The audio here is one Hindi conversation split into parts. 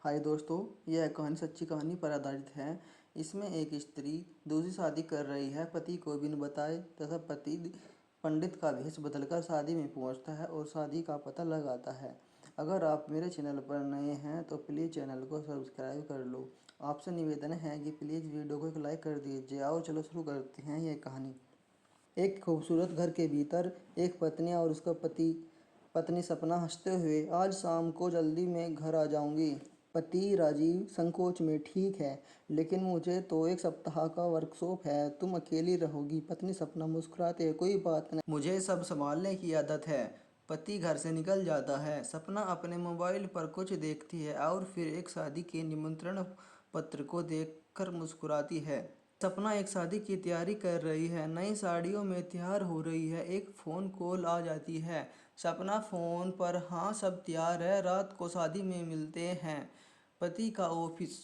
हाय दोस्तों, यह कहानी सच्ची कहानी पर आधारित है। इसमें एक स्त्री दूसरी शादी कर रही है। पति को बिन बताए तथा पति पंडित का भेष बदलकर शादी में पहुंचता है और शादी का पता लगाता है। अगर आप मेरे चैनल पर नए हैं तो प्लीज़ चैनल को सब्सक्राइब कर लो। आपसे निवेदन है कि प्लीज़ वीडियो को एक लाइक कर दीजिए। आओ चलो शुरू करते हैं यह कहानी। एक खूबसूरत घर के भीतर एक पत्नी और उसका पत्नी सपना हंसते हुए, आज शाम को जल्दी मैं घर आ जाऊंगी। पति राजीव संकोच में, ठीक है, लेकिन मुझे तो एक सप्ताह का वर्कशॉप है, तुम अकेली रहोगी। पत्नी सपना मुस्कुराते है, कोई बात नहीं, मुझे सब संभालने की आदत है। पति घर से निकल जाता है। सपना अपने मोबाइल पर कुछ देखती है और फिर एक शादी के निमंत्रण पत्र को देखकर मुस्कुराती है। सपना एक शादी की तैयारी कर रही है, नई साड़ियों में तैयार हो रही है। एक फ़ोन कॉल आ जाती है। सपना फ़ोन पर, हाँ सब तैयार है, रात को शादी में मिलते हैं। पति का ऑफिस।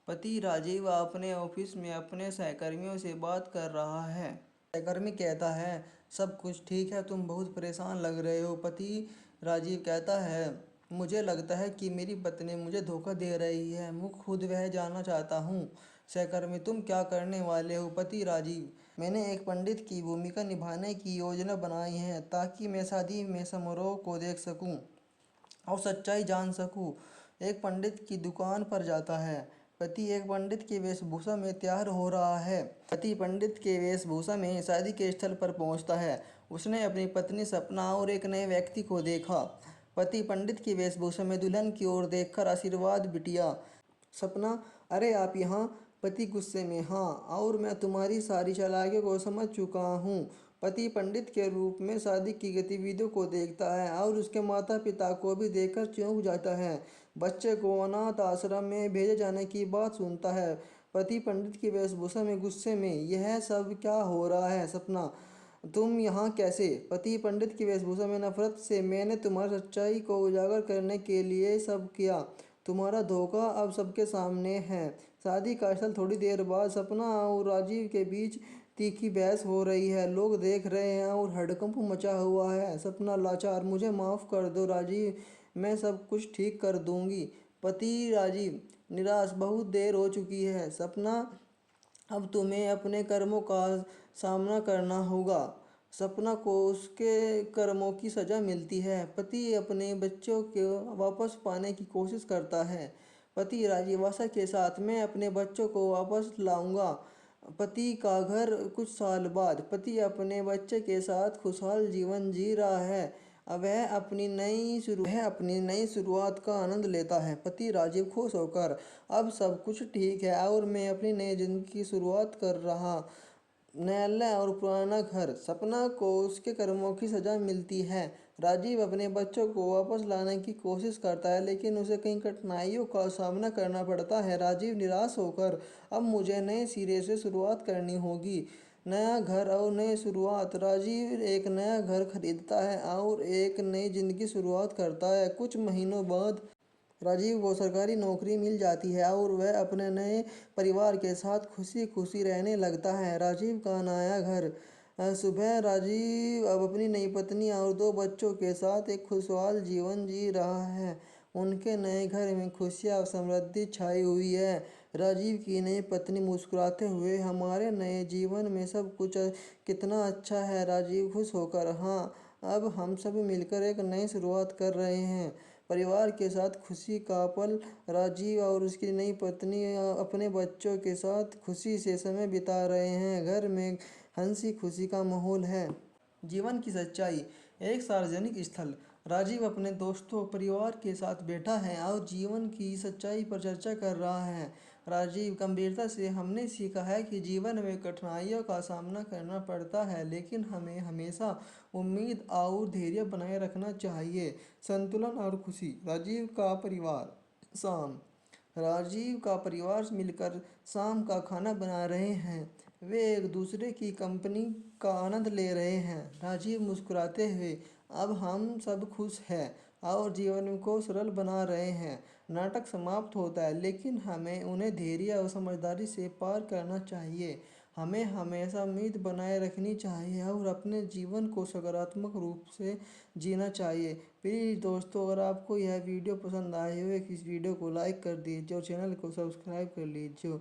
पति राजीव अपने ऑफिस में अपने सहकर्मियों से बात कर रहा है। सहकर्मी कहता है, सब कुछ ठीक है, तुम बहुत परेशान लग रहे हो। पति राजीव कहता है, मुझे लगता है कि मेरी पत्नी मुझे धोखा दे रही है, मैं खुद वह जानना चाहता हूँ। सहकर्मी, तुम क्या करने वाले हो? पति राजीव, मैंने एक पंडित की भूमिका निभाने की योजना बनाई है ताकि मैं शादी में समारोह को देख सकूं और सच्चाई जान सकूं। एक पंडित की दुकान पर जाता है। पति एक पंडित की वेशभूषा में तैयार हो रहा है। पति पंडित के वेशभूषा में शादी के स्थल पर पहुंचता है। उसने अपनी पत्नी सपना और एक नए व्यक्ति को देखा। पति पंडित की वेशभूषा में दुल्हन की ओर देखकर, आशीर्वाद बिटिया। सपना, अरे आप यहाँ? पति गुस्से में, हाँ, और मैं तुम्हारी सारी चालाकियों को समझ चुका हूँ। पति पंडित के रूप में शादी की गतिविधियों को देखता है और उसके माता पिता को भी देखकर चौंक जाता है। बच्चे को अनाथ आश्रम में भेजे जाने की बात सुनता है। पति पंडित की वेशभूषा में गुस्से में, यह सब क्या हो रहा है? सपना, तुम यहाँ कैसे? पति पंडित की वेशभूषा में नफरत से, मैंने तुम्हारी सच्चाई को उजागर करने के लिए सब किया, तुम्हारा धोखा अब सबके सामने है। शादी का स्थल। थोड़ी देर बाद सपना और राजीव के बीच तीखी बहस हो रही है। लोग देख रहे हैं और हड़कंप मचा हुआ है। सपना लाचार, मुझे माफ़ कर दो राजीव, मैं सब कुछ ठीक कर दूंगी। पति राजीव निराश, बहुत देर हो चुकी है। सपना, अब तुम्हें अपने कर्मों का सामना करना होगा। सपना को उसके कर्मों की सज़ा मिलती है। पति अपने बच्चों को वापस पाने की कोशिश करता है। पति राजीव आशा के साथ, मैं अपने बच्चों को वापस लाऊंगा। पति का घर। कुछ साल बाद पति अपने बच्चे के साथ खुशहाल जीवन जी रहा है। अब वह अपनी नई शुरुआत का आनंद लेता है। पति राजीव खुश होकर, अब सब कुछ ठीक है और मैं अपनी नई जिंदगी की शुरुआत कर रहा। न्यायालय और पुराना घर। सपना को उसके कर्मों की सजा मिलती है। राजीव अपने बच्चों को वापस लाने की कोशिश करता है लेकिन उसे कई कठिनाइयों का सामना करना पड़ता है। राजीव निराश होकर, अब मुझे नए सिरे से शुरुआत करनी होगी। नया घर और नई शुरुआत। राजीव एक नया घर खरीदता है और एक नई जिंदगी शुरुआत करता है। कुछ महीनों बाद राजीव को सरकारी नौकरी मिल जाती है और वह अपने नए परिवार के साथ खुशी खुशी रहने लगता है। राजीव का नया घर। सुबह राजीव अब अपनी नई पत्नी और दो बच्चों के साथ एक खुशहाल जीवन जी रहा है। उनके नए घर में खुशियाँ और समृद्धि छाई हुई है। राजीव की नई पत्नी मुस्कुराते हुए, हमारे नए जीवन में सब कुछ कितना अच्छा है। राजीव खुश होकर, हाँ, अब हम सब मिलकर एक नई शुरुआत कर रहे हैं। परिवार के साथ खुशी का पल। राजीव और उसकी नई पत्नी अपने बच्चों के साथ खुशी से समय बिता रहे हैं। घर में हंसी खुशी का माहौल है। जीवन की सच्चाई। एक सार्वजनिक स्थल। राजीव अपने दोस्तों परिवार के साथ बैठा है और जीवन की सच्चाई पर चर्चा कर रहा है। राजीव गंभीरता से, हमने सीखा है कि जीवन में कठिनाइयों का सामना करना पड़ता है लेकिन हमें हमेशा उम्मीद और धैर्य बनाए रखना चाहिए। संतुलन और खुशी। राजीव का परिवार। शाम। राजीव का परिवार मिलकर शाम का खाना बना रहे हैं। वे एक दूसरे की कंपनी का आनंद ले रहे हैं। राजीव मुस्कुराते हुए, अब हम सब खुश हैं और जीवन को सरल बना रहे हैं। नाटक समाप्त होता है लेकिन हमें उन्हें धैर्य और समझदारी से पार करना चाहिए। हमें हमेशा उम्मीद बनाए रखनी चाहिए और अपने जीवन को सकारात्मक रूप से जीना चाहिए। प्लीज़ दोस्तों, अगर आपको यह वीडियो पसंद आए हो इस वीडियो को लाइक कर दीजिए और चैनल को सब्सक्राइब कर लीजिए।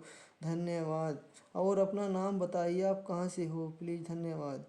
धन्यवाद। और अपना नाम बताइए, आप कहाँ से हो? प्लीज़, धन्यवाद।